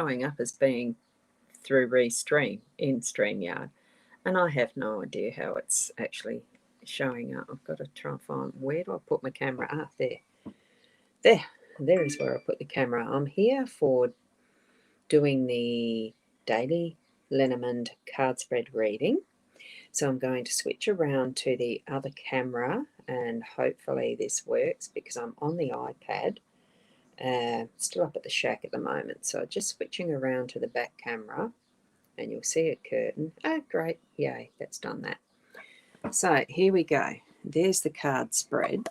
showing up as being through Restream in StreamYard. And I have no idea how it's actually showing up. I've got to try and find, where do I put my camera? Ah, there is where I put the camera. I'm here for doing the Daily LENORMAND card spread reading. So I'm going to switch around to the other camera, and hopefully this works because I'm on the iPad. Still up at the shack at the moment, so just switching around to the back camera, and you'll see a curtain. Oh great, yay, that's done that. So here we go. There's the card spread.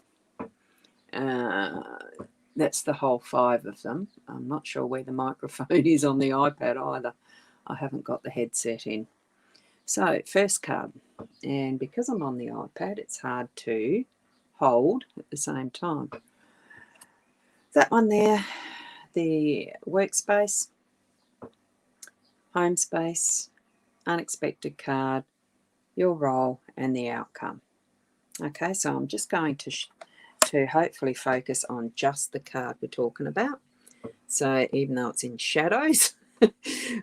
That's the whole 5 of them. I'm not sure where the microphone is on the iPad either. I haven't got the headset in. So first card, and because I'm on the iPad, it's hard to hold at the same time. That one there, the workspace, home space, unexpected card, your role, and the outcome. Okay, so I'm just going to hopefully focus on just the card we're talking about. So even though it's in shadows,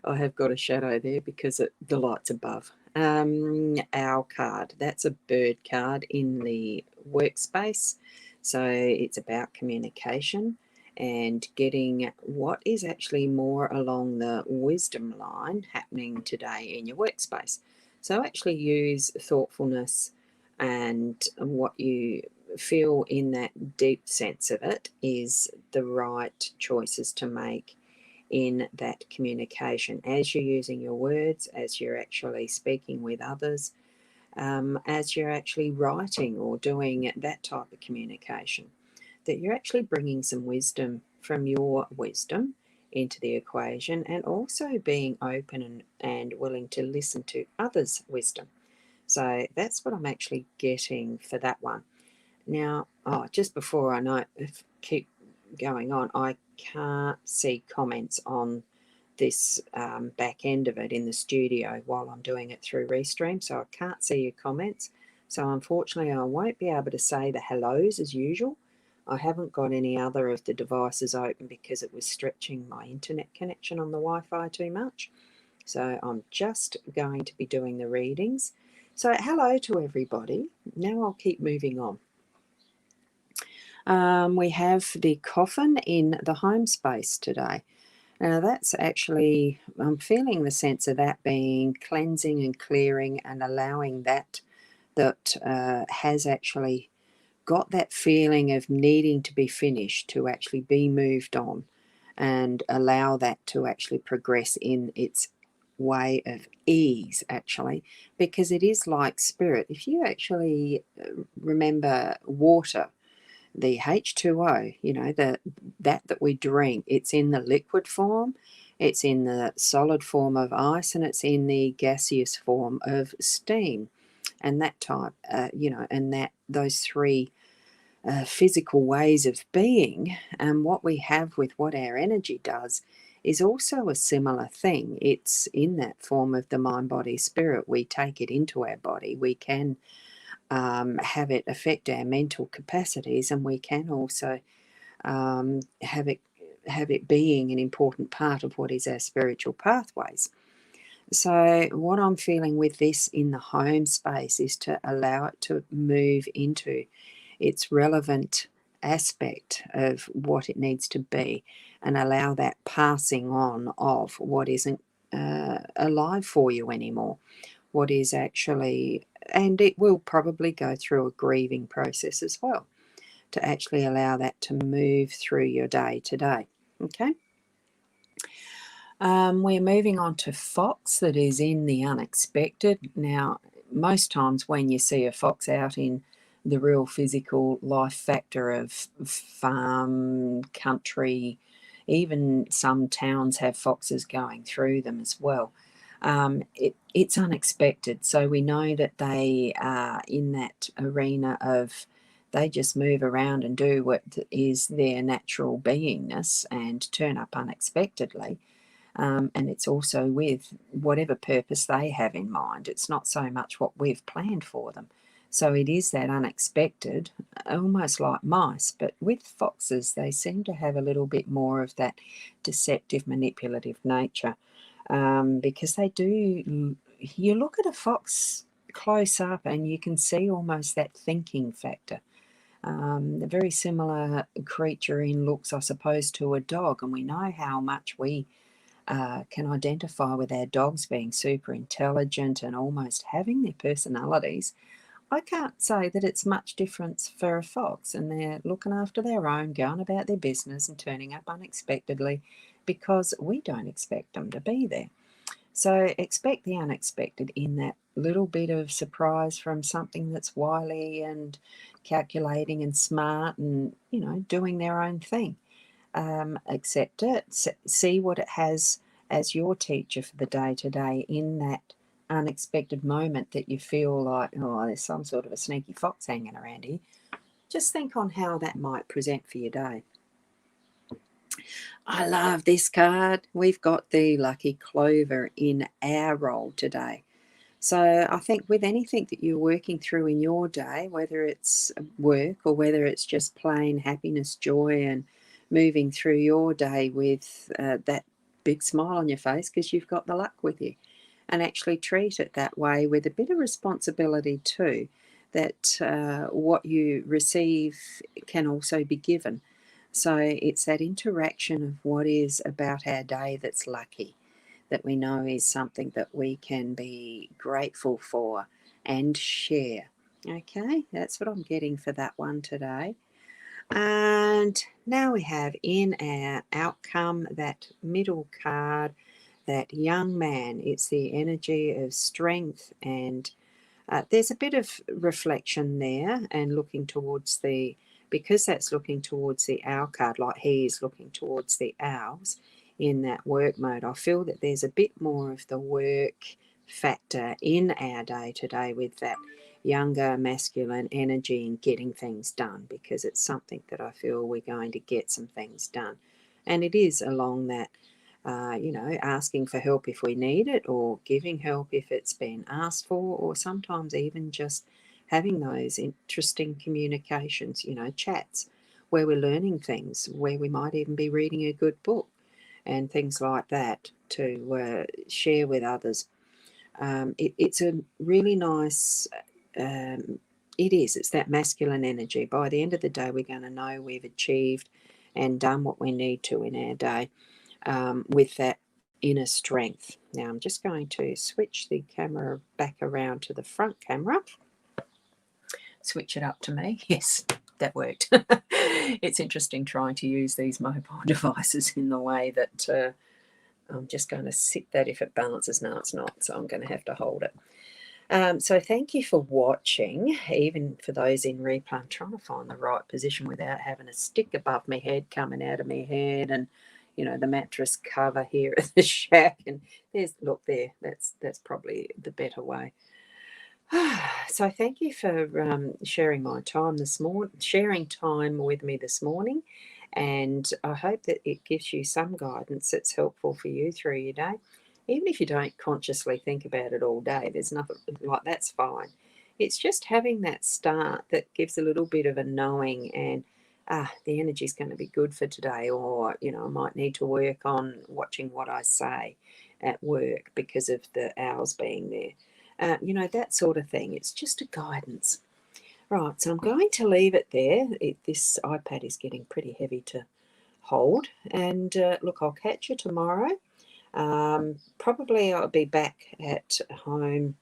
I have got a shadow there because the light's above. Our card, that's a bird card in the workspace. So it's about communication and getting what is actually more along the wisdom line happening today in your workspace. So actually use thoughtfulness, and what you feel in that deep sense of it is the right choices to make in that communication as you're using your words, as you're actually speaking with others, as you're actually writing or doing that type of communication, that you're actually bringing some wisdom from your wisdom into the equation, and also being open and willing to listen to others' wisdom. So that's what I'm actually getting for that one. Now, just before I keep going on, I can't see comments on this back end of it in the studio while I'm doing it through Restream, so I can't see your comments. So unfortunately, I won't be able to say the hellos as usual. I haven't got any other of the devices open because it was stretching my internet connection on the Wi-Fi too much. So I'm just going to be doing the readings. So hello to everybody. Now I'll keep moving on. We have the coffin in the home space today. Now that's actually, I'm feeling the sense of that being cleansing and clearing, and allowing that has actually got that feeling of needing to be finished, to actually be moved on, and allow that to actually progress in its way of ease, actually, because it is like spirit. If you actually remember water, the H2O, you know, that we drink, it's in the liquid form, it's in the solid form of ice, and it's in the gaseous form of steam, and that type, and those 3 physical ways of being. And what we have with what our energy does is also a similar thing. It's in that form of the mind, body, spirit. We take it into our body. We can have it affect our mental capacities, and we can also have it being an important part of what is our spiritual pathways. So what I'm feeling with this in the home space is to allow it to move into its relevant aspect of what it needs to be, and allow that passing on of what isn't alive for you anymore, what is actually, and it will probably go through a grieving process as well, to actually allow that to move through your day today. Okay. We're moving on to fox, that is in the unexpected. Now, most times when you see a fox out in the real physical life factor of farm, country, even some towns have foxes going through them as well. It's unexpected, so we know that they are in that arena of, they just move around and do what is their natural beingness and turn up unexpectedly. And it's also with whatever purpose they have in mind. It's not so much what we've planned for them. So it is that unexpected, almost like mice. But with foxes, they seem to have a little bit more of that deceptive, manipulative nature, because they do. You look at a fox close up and you can see almost that thinking factor. A very similar creature in looks, I suppose, to a dog, and we know how much we can identify with our dogs being super intelligent and almost having their personalities. I can't say that it's much difference for a fox, and they're looking after their own, going about their business and turning up unexpectedly because we don't expect them to be there. So expect the unexpected in that little bit of surprise from something that's wily and calculating and smart and, doing their own thing. Accept it, see what it has as your teacher for the day today in that unexpected moment that you feel like, oh, there's some sort of a sneaky fox hanging around here. Just think on how that might present for your day. I love this card. We've got the lucky clover in our role today. So I think with anything that you're working through in your day, whether it's work or whether it's just plain happiness, joy, and moving through your day with that big smile on your face because you've got the luck with you, and actually treat it that way with a bit of responsibility too, that what you receive can also be given. So it's that interaction of what is about our day that's lucky, that we know is something that we can be grateful for and share. Okay, that's what I'm getting for that one today. And now we have in our outcome that middle card, that young man. It's the energy of strength, and there's a bit of reflection there and looking towards because that's looking towards the owl card, like he is looking towards the owls in that work mode. I feel that there's a bit more of the work factor in our day today with that younger masculine energy in getting things done, because it's something that I feel we're going to get some things done. And it is along that asking for help if we need it, or giving help if it's been asked for, or sometimes even just having those interesting communications, chats where we're learning things, where we might even be reading a good book and things like that to share with others. It's a really nice, it's that masculine energy. By the end of the day, we're going to know we've achieved and done what we need to in our day, with that inner strength. Now I'm just going to switch the camera back around to the front camera. Switch it up to me. Yes, that worked. It's interesting trying to use these mobile devices in the way that I'm just going to sit that if it balances. No, it's not, so I'm going to have to hold it. So thank you for watching. Even for those in replay, I'm trying to find the right position without having a stick above my head coming out of my head, and the mattress cover here at the shack. And look there, that's probably the better way. So thank you for sharing my time this morning, sharing time with me this morning, and I hope that it gives you some guidance that's helpful for you through your day. Even if you don't consciously think about it all day, there's nothing like that's fine. It's just having that start that gives a little bit of a knowing, and the energy's going to be good for today, or I might need to work on watching what I say at work because of the owls being there. That sort of thing. It's just a guidance. Right, so I'm going to leave it there. This iPad is getting pretty heavy to hold. And look, I'll catch you tomorrow. Probably I'll be back at home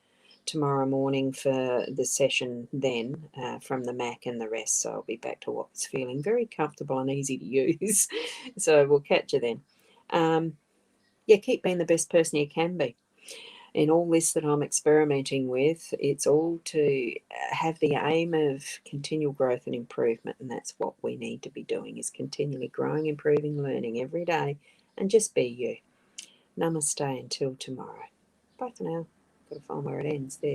tomorrow morning for the session then, from the Mac and the rest. So I'll be back to what's feeling very comfortable and easy to use. So we'll catch you then. Keep being the best person you can be. In all this that I'm experimenting with, it's all to have the aim of continual growth and improvement, and that's what we need to be doing, is continually growing, improving, learning every day, and just be you. Namaste until tomorrow. Bye for now. Got to find where it ends there.